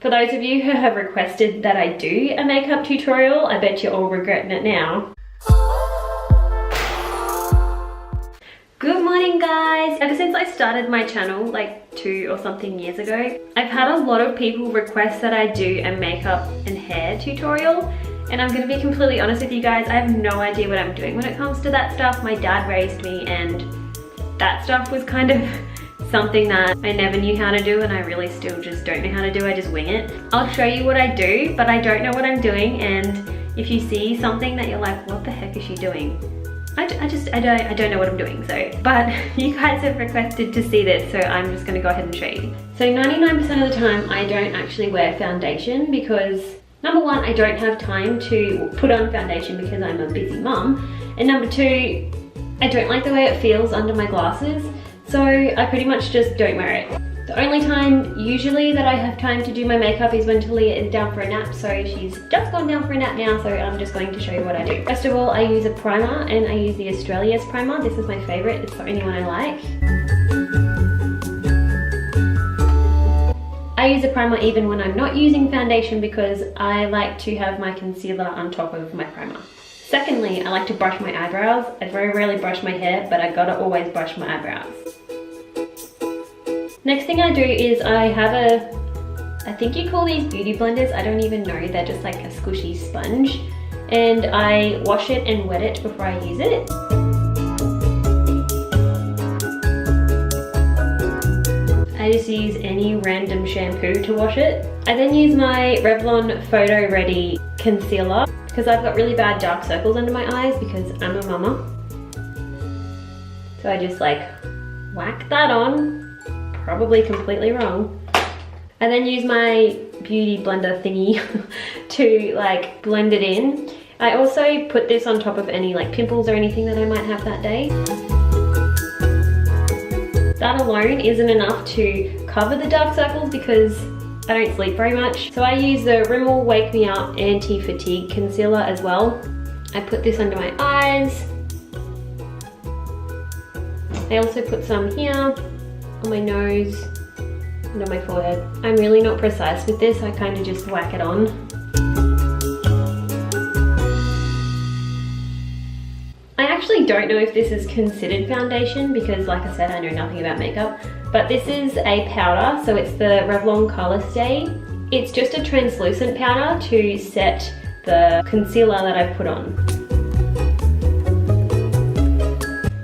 For those of you who have requested that I do a makeup tutorial, I bet you're all regretting it now. Good morning guys! Ever since I started my channel like 2 or something years ago, I've had a lot of people request that I do a makeup and hair tutorial. And I'm gonna be completely honest with you guys, I have no idea what I'm doing when it comes to that stuff. My dad raised me and that stuff was kind of something that I never knew how to do, and I really still just don't know how to do. I just wing it. I'll show you what I do, but I don't know what I'm doing, and if you see something that you're like, what the heck is she doing? I don't know what I'm doing, so. But you guys have requested to see this, so I'm just gonna go ahead and show you. So 99% of the time, I don't actually wear foundation because number one, I don't have time to put on foundation because I'm a busy mum. And number two, I don't like the way it feels under my glasses. So I pretty much just don't wear it. The only time usually that I have time to do my makeup is when Talia is down for a nap. So she's just gone down for a nap now, so I'm just going to show you what I do. First of all, I use a primer, and I use the Australia's primer. This is my favorite, it's the only one I like. I use a primer even when I'm not using foundation because I like to have my concealer on top of my primer. Secondly, I like to brush my eyebrows. I very rarely brush my hair, but I gotta always brush my eyebrows. Next thing I do is I have I think you call these beauty blenders, I don't even know, they're just like a squishy sponge. And I wash it and wet it before I use it. I just use any random shampoo to wash it. I then use my Revlon Photo Ready concealer because I've got really bad dark circles under my eyes because I'm a mama. So I just like whack that on, probably completely wrong. I then use my beauty blender thingy to like blend it in. I also put this on top of any like pimples or anything that I might have that day. That alone isn't enough to cover the dark circles because I don't sleep very much. So I use the Rimmel Wake Me Up Anti-Fatigue Concealer as well. I put this under my eyes. I also put some here, on my nose, and on my forehead. I'm really not precise with this, I kind of just whack it on. I actually don't know if this is considered foundation because like I said, I know nothing about makeup, but this is a powder, so it's the Revlon Color Stay. It's just a translucent powder to set the concealer that I put on.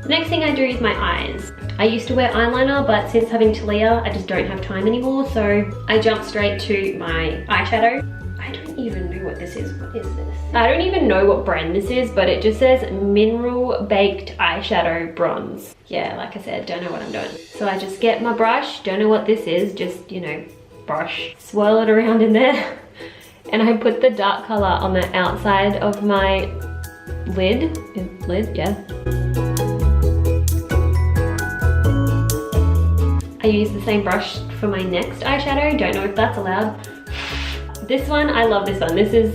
The next thing I do is my eyes. I used to wear eyeliner, but since having Talia, I just don't have time anymore, so I jump straight to my eyeshadow. I don't even know what this is. What is this? I don't even know what brand this is, but it just says Mineral Baked Eyeshadow Bronze. Yeah, like I said, don't know what I'm doing. So I just get my brush, don't know what this is, just, you know, brush, swirl it around in there. And I put the dark color on the outside of my lid. Lid, yeah. I use the same brush for my next eyeshadow. Don't know if that's allowed. This one, I love this one. This is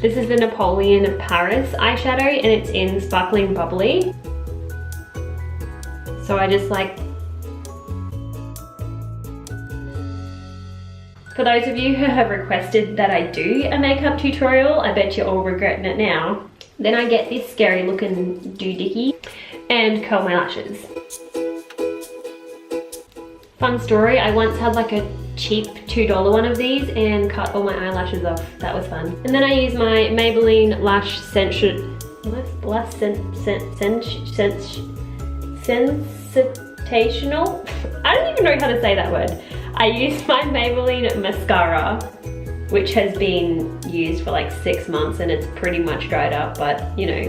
this is the Napoleon Paris eyeshadow, and it's in Sparkling Bubbly. So I just like, for those of you who have requested that I do a makeup tutorial, I bet you're all regretting it now. Then I get this scary looking doohickey and curl my lashes. Fun story, I once had like a cheap $2 one of these and cut all my eyelashes off. That was fun. And then I use my Maybelline Lash Sensitational. I don't even know how to say that word. I use my Maybelline mascara, which has been used for like 6 months and it's pretty much dried up, but you know.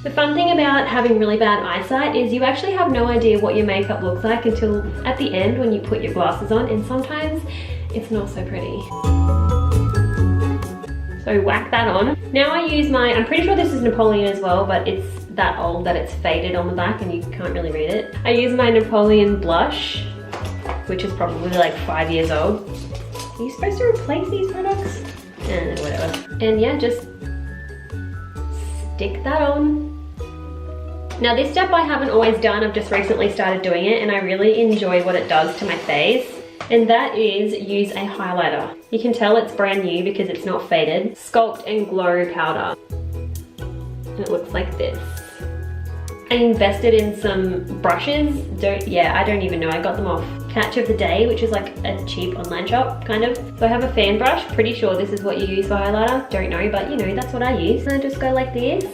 The fun thing about having really bad eyesight is you actually have no idea what your makeup looks like until at the end when you put your glasses on, and sometimes it's not so pretty. So whack that on. Now I use my, I'm pretty sure this is Napoleon as well, but it's that old that it's faded on the back and you can't really read it. I use my Napoleon blush, which is probably like 5 years old. Are you supposed to replace these products? Whatever. And yeah, just stick that on. Now this step I haven't always done, I've just recently started doing it and I really enjoy what it does to my face. And that is use a highlighter. You can tell it's brand new because it's not faded. Sculpt and Glow powder. And it looks like this. I invested in some brushes. I don't even know, I got them off Catch of the Day, which is like a cheap online shop, kind of. So I have a fan brush, pretty sure this is what you use for highlighter. Don't know, but you know, that's what I use. And I just go like this.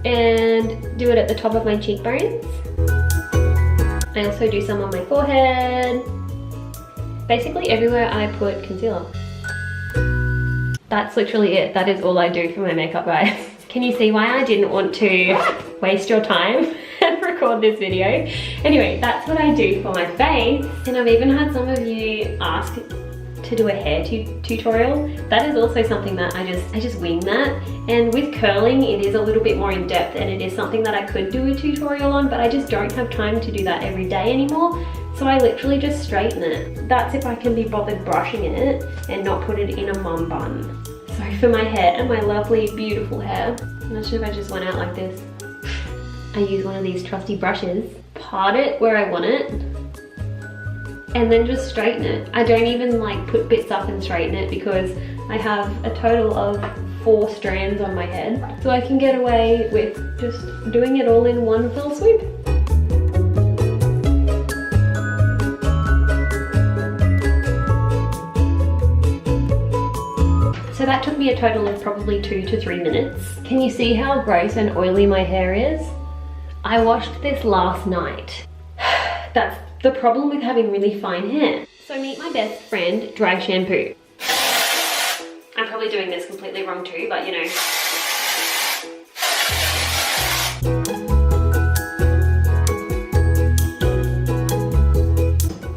And do it at the top of my cheekbones. I also do some on my forehead. Basically everywhere I put concealer. That's literally it. That is all I do for my makeup, guys. Can you see why I didn't want to waste your time and record this video? Anyway, that's what I do for my face. And I've even had some of you ask to do a hair tutorial. That is also something that I just wing that. And with curling, it is a little bit more in depth and it is something that I could do a tutorial on, but I just don't have time to do that every day anymore. So I literally just straighten it. That's if I can be bothered brushing it and not put it in a mum bun. So for my hair and my lovely, beautiful hair, imagine if I just went out like this. I use one of these trusty brushes, part it where I want it, and then just straighten it. I don't even like put bits up and straighten it because I have a total of 4 strands on my head. So I can get away with just doing it all in one fell swoop. So that took me a total of probably 2 to 3 minutes. Can you see how gross and oily my hair is? I washed this last night. That's the problem with having really fine hair. So meet my best friend, dry shampoo. I'm probably doing this completely wrong too, but you know.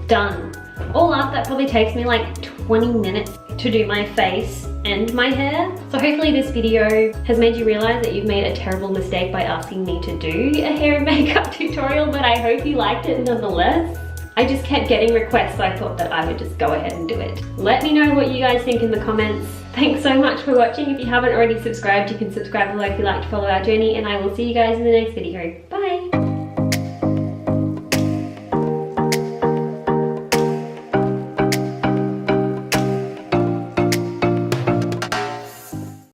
Done. All up, that probably takes me like 20 minutes to do my face and my hair. So hopefully this video has made you realize that you've made a terrible mistake by asking me to do a hair and makeup tutorial, but I hope you liked it nonetheless. I just kept getting requests, so I thought that I would just go ahead and do it. Let me know what you guys think in the comments. Thanks so much for watching. If you haven't already subscribed, you can subscribe below if you'd like to follow our journey, and I will see you guys in the next video.